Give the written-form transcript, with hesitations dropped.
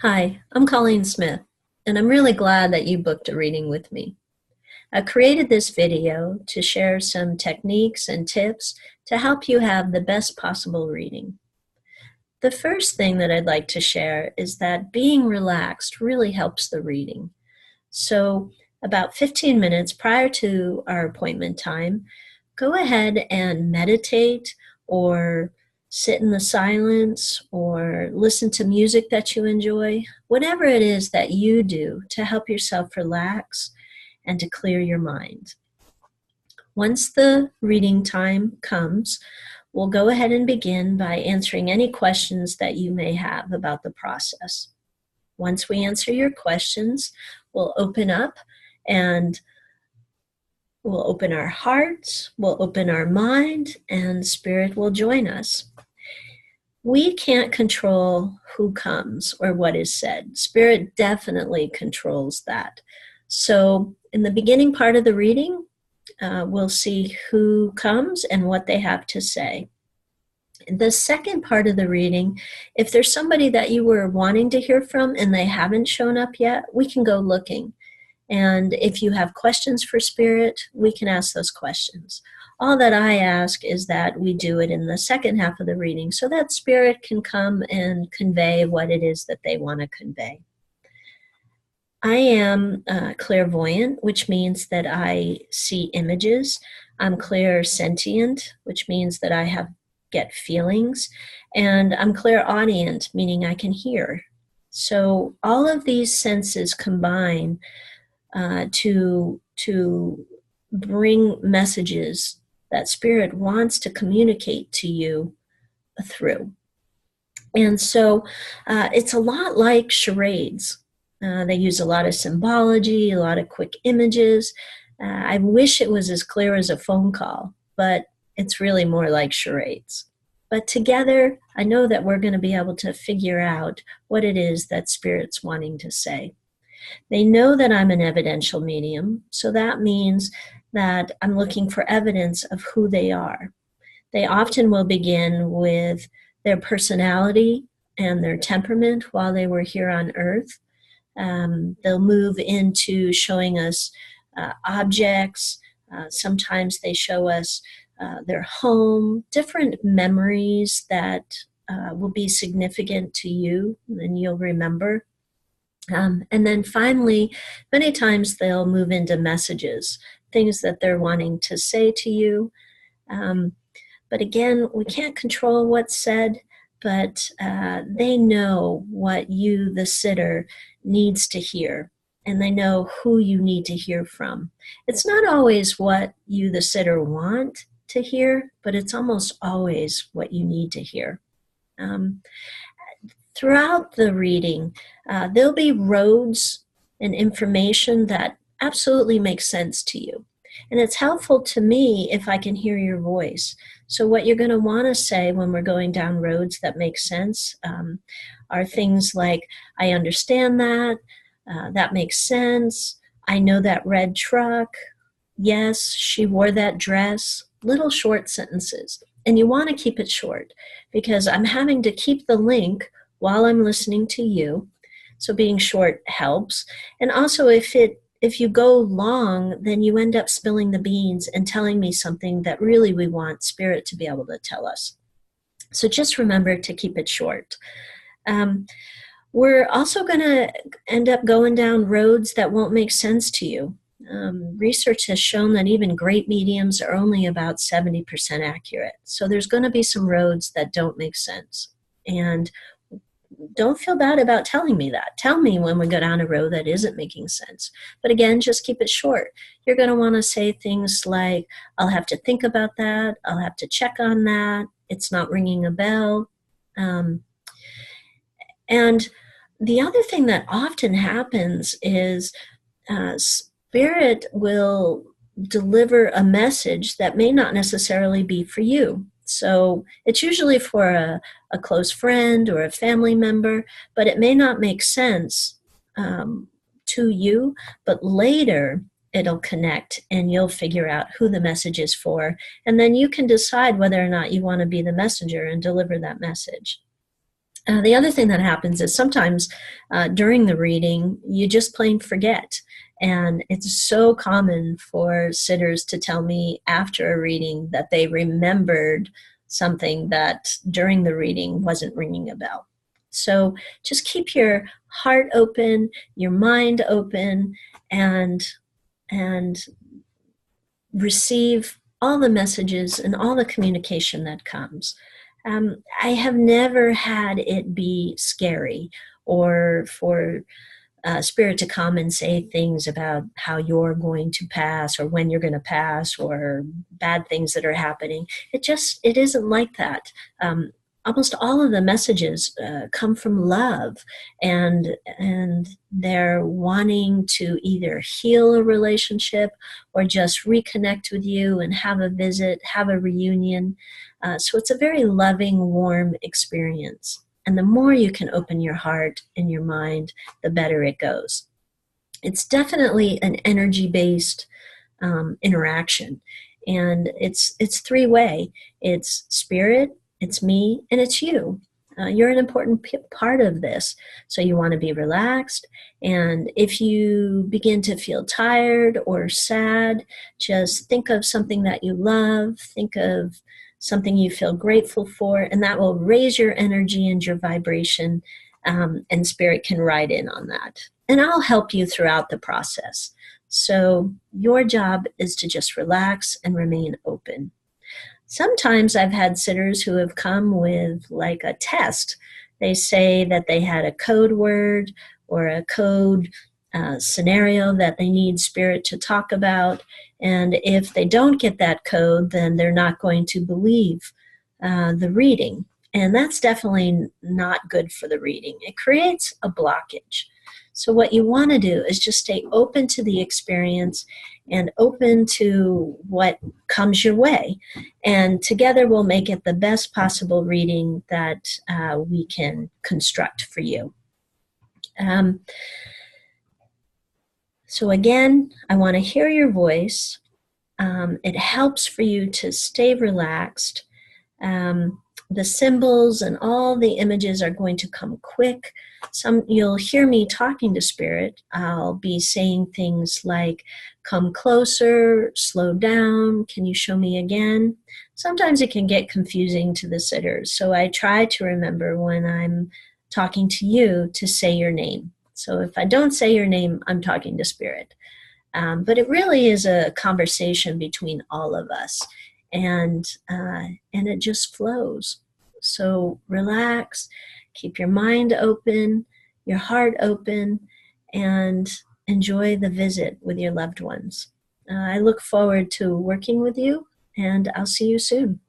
Hi, I'm Colleen Smith, and I'm really glad that you booked a reading with me. I created this video to share some techniques and tips to help you have the best possible reading. The first thing that I'd like to share is that being relaxed really helps the reading. So, about 15 minutes prior to our appointment time, go ahead and meditate or sit in the silence or listen to music that you enjoy, whatever it is that you do to help yourself relax and to clear your mind. Once the reading time comes, we'll go ahead and begin by answering any questions that you may have about the process. Once we answer your questions, we'll open up and we'll open our hearts, we'll open our mind, and Spirit will join us. We can't control who comes or what is said. Spirit definitely controls that. So in the beginning part of the reading, we'll see who comes and what they have to say. The second part of the reading, if there's somebody that you were wanting to hear from and they haven't shown up yet, we can go looking. And if you have questions for Spirit, we can ask those questions. All that I ask is that we do it in the second half of the reading so that Spirit can come and convey what it is that they want to convey. I am clairvoyant, which means that I see images. I'm clairsentient, which means that I get feelings. And I'm clairaudient, meaning I can hear. So all of these senses combine to bring messages that Spirit wants to communicate to you through. And so it's a lot like charades. They use a lot of symbology, a lot of quick images. I wish it was as clear as a phone call, but it's really more like charades. But together, I know that we're going to be able to figure out what it is that Spirit's wanting to say. They know that I'm an evidential medium, so that means that I'm looking for evidence of who they are. They often will begin with their personality and their temperament while they were here on Earth. They'll move into showing us objects. Sometimes they show us their home, different memories that will be significant to you and you'll remember. And then finally, many times they'll move into messages, things that they're wanting to say to you. But again, we can't control what's said, but they know what you, the sitter, needs to hear, and they know who you need to hear from. It's not always what you, the sitter, want to hear, but it's almost always what you need to hear. Throughout the reading, there'll be roads and information that absolutely makes sense to you. And it's helpful to me if I can hear your voice. So what you're going to want to say when we're going down roads that make sense are things like, I understand that, that makes sense, I know that red truck, yes, she wore that dress, little short sentences. And you want to keep it short because I'm having to keep the link while I'm listening to you. So being short helps. And also if you go long, then you end up spilling the beans and telling me something that really we want Spirit to be able to tell us. So just remember to keep it short. We're also going to end up going down roads that won't make sense to you. Research has shown that even great mediums are only about 70% accurate. So there's going to be some roads that don't make sense. And don't feel bad about telling me that. Tell me when we go down a road that isn't making sense. But again, just keep it short. You're going to want to say things like, I'll have to think about that. I'll have to check on that. It's not ringing a bell. And the other thing that often happens is Spirit will deliver a message that may not necessarily be for you. So it's usually for a close friend or a family member, but it may not make sense to you, but later it'll connect and you'll figure out who the message is for. And then you can decide whether or not you want to be the messenger and deliver that message. The other thing that happens is sometimes during the reading, you just plain forget. And it's so common for sitters to tell me after a reading that they remembered something that during the reading wasn't ringing a bell. So just keep your heart open, your mind open, and and receive all the messages and all the communication that comes. I have never had it be scary or for spirit to come and say things about how you're going to pass or when you're going to pass or bad things that are happening. It isn't like that. Almost all of the messages come from love, and they're wanting to either heal a relationship or just reconnect with you and have a visit, have a reunion. So it's a very loving, warm experience. And the more you can open your heart and your mind, the better it goes. It's definitely an energy-based interaction, and it's three-way. It's spirit, it's me, and it's you. You're an important part of this, so you want to be relaxed. And if you begin to feel tired or sad, just think of something that you love. Think of something you feel grateful for, and that will raise your energy and your vibration, and spirit can ride in on that. And I'll help you throughout the process. So your job is to just relax and remain open. Sometimes I've had sitters who have come with like a test. They say that they had a code word or a code scenario that they need spirit to talk about. And if they don't get that code, then they're not going to believe the reading. And that's definitely not good for the reading. It creates a blockage. So what you want to do is just stay open to the experience and open to what comes your way. And together we'll make it the best possible reading that we can construct for you. So again, I want to hear your voice. It helps for you to stay relaxed. The symbols and all the images are going to come quick. You'll hear me talking to spirit. I'll be saying things like, come closer, slow down, can you show me again? Sometimes it can get confusing to the sitters, so I try to remember when I'm talking to you to say your name. So if I don't say your name, I'm talking to spirit. But it really is a conversation between all of us, and it just flows. So relax, keep your mind open, your heart open, and enjoy the visit with your loved ones. I look forward to working with you, and I'll see you soon.